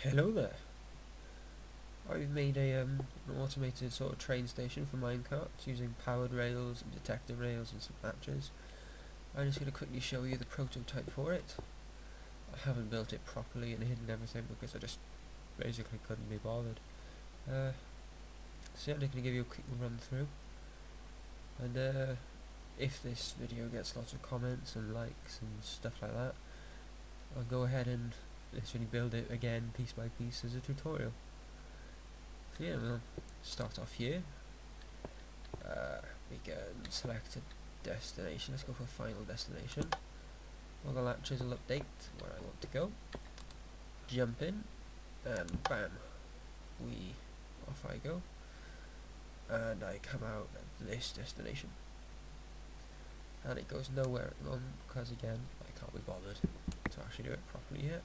Hello there. I've made an automated sort of train station for minecarts using powered rails and detector rails and some latches. I'm just going to quickly show you the prototype for it. I haven't built it properly and hidden everything because I just basically couldn't be bothered. So I'm just going to give you a quick run through. And if this video gets lots of comments and likes and stuff like that, I'll go ahead and literally build it again piece by piece as a tutorial. So yeah, we'll start off here. We can select a destination. Let's go for final destination. All the latches will update where I want to go. Jump in, and bam, off I go, and I come out at this destination. And it goes nowhere at the moment because again I can't be bothered to actually do it properly yet.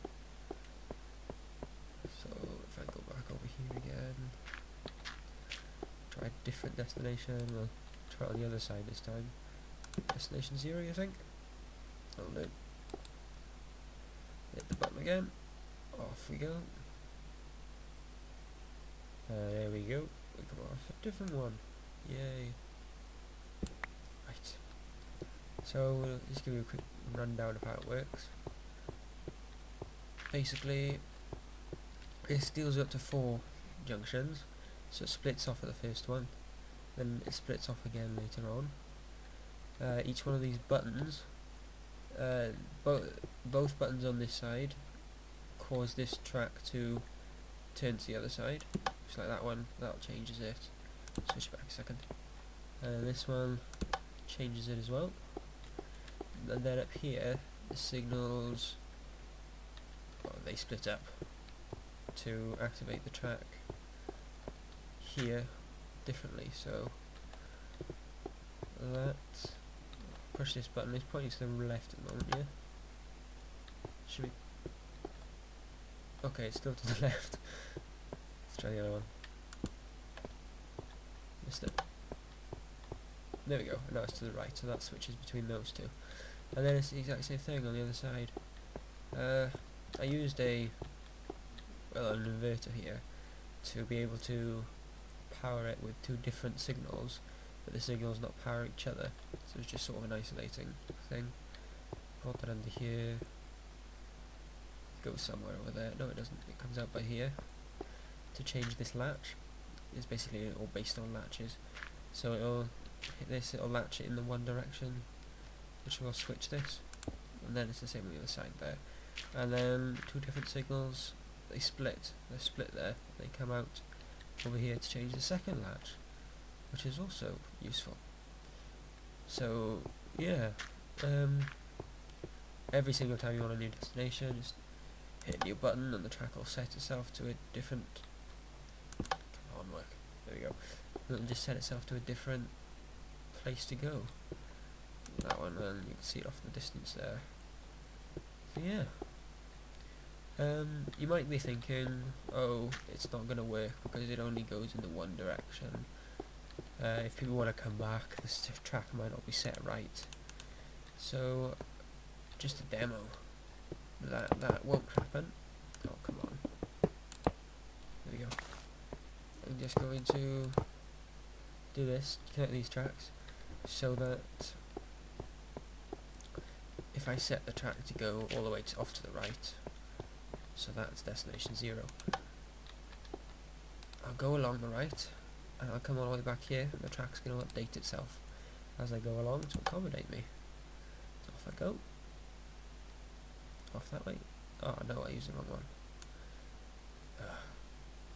So if I go back over here again, try a different destination, we'll try it on the other side this time. Destination 0, you think? Oh no. Hit the button again, off we go. There we go, we come off a different one, yay. Right, so we'll just give you a quick rundown of how it works. Basically, it deals up to 4 junctions, so it splits off at the first one, then it splits off again later on. Each one of these buttons, both buttons on this side cause this track to turn to the other side, just like that one. That changes it. Switch back a second. And this one changes it as well. And then up here, the signals, they split up to activate the track here differently. So that, push this button, it's pointing to the left at the moment, yeah? Should we? Okay, it's still to the left. Let's try the other one. Missed it. There we go, now it's to the right, so that switches between those two. And then it's the exact same thing on the other side. I used an inverter here to be able to power it with 2 different signals, but the signals not power each other, so it's just sort of an isolating thing. Put that under here, goes somewhere over there. No, it doesn't, it comes out by here. To change this latch, it's basically all based on latches, so it'll hit this, it'll latch it in the one direction, which will switch this, and then it's the same on the other side there. And then 2 different signals, they're split there, they come out over here to change the second latch, which is also useful. So yeah, every single time you want a new destination, just hit a new button and the track will set itself to a different, come on work, there we go, it'll just set itself to a different place to go. That one, and you can see it off in the distance there. So yeah, you might be thinking, oh, it's not going to work because it only goes in the one direction. If people want to come back, the track might not be set right. So, just a demo. That won't happen. Oh, come on. There we go. I'm just going to do this, connect these tracks, so that if I set the track to go all the way off to the right, so that's destination 0, I'll go along the right, and I'll come all the way back here, and the track's going to update itself as I go along to accommodate me. So off I go. Off that way. Oh no, I used the wrong one.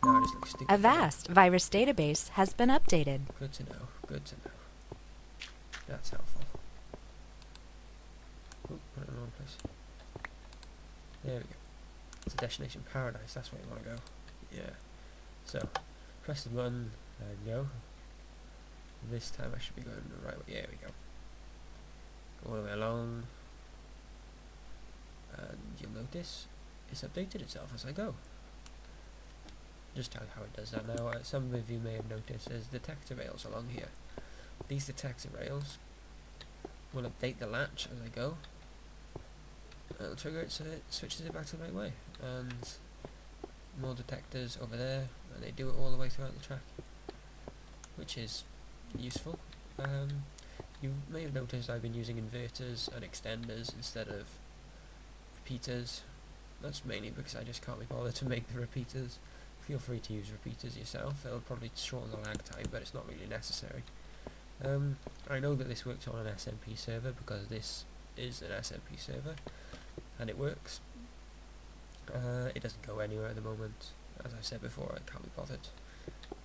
Now I just look stupid. A vast virus database has been updated. Good to know, good to know. That's helpful. Ooh, put it in the wrong place. There we go. It's a destination paradise, that's where you want to go. Yeah. So, press the button and go. This time I should be going the right way. There we go. Go all the way along. And you'll notice it's updated itself as I go. Just how it does that now. Some of you may have noticed there's detector rails along here. These detector rails will update the latch as I go. It'll trigger it so it switches it back to the right way. And more detectors over there, and they do it all the way throughout the track, which is useful. You may have noticed I've been using inverters and extenders instead of repeaters. That's mainly because I just can't be bothered to make the repeaters. Feel free to use repeaters yourself, it'll probably shorten the lag time, but it's not really necessary. I know that this works on an SMP server because this is an SMP server, and it works. It doesn't go anywhere at the moment. As I said before, I can't be bothered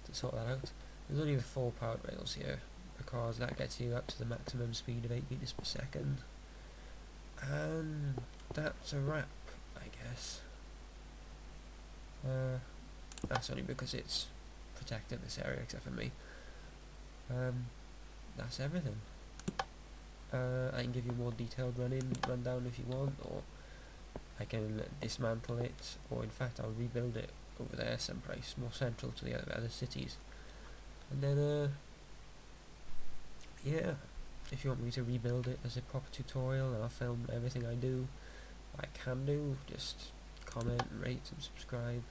to sort that out. There's only the 4 powered rails here, because that gets you up to the maximum speed of 8 meters per second. And that's a wrap, I guess. That's only because it's protected this area, except for me. That's everything. I can give you more detailed rundown if you want, or I can dismantle it, or in fact I'll rebuild it over there someplace more central to the other cities. And then yeah, if you want me to rebuild it as a proper tutorial and I'll film everything I do, I can do. Just comment, rate and subscribe,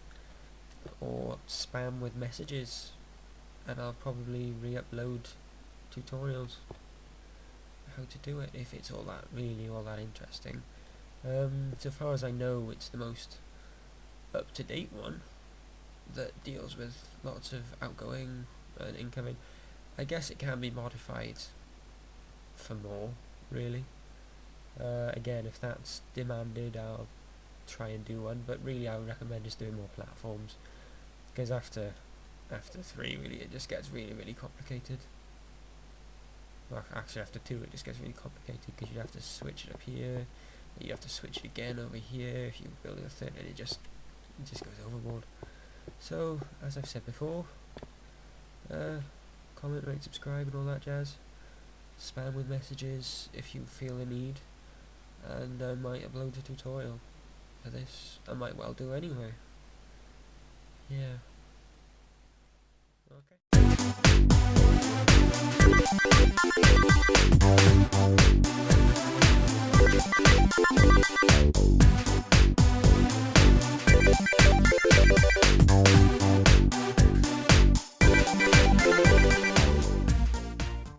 or spam with messages, and I'll probably re-upload tutorials how to do it if it's all that interesting. So far as I know, it's the most up-to-date one that deals with lots of outgoing and incoming. I guess it can be modified for more, really. Again, if that's demanded, I'll try and do one, but really I would recommend just doing more platforms, because after 3 really it just gets really complicated. Well, actually after 2 it just gets really complicated, because you'd have to switch it up here, you have to switch it again over here if you're building a third, and it just goes overboard. So as I've said before, comment, rate, subscribe and all that jazz. Spam with messages if you feel the need, and I might upload a tutorial for this. I might well do anyway. Yeah. Okay.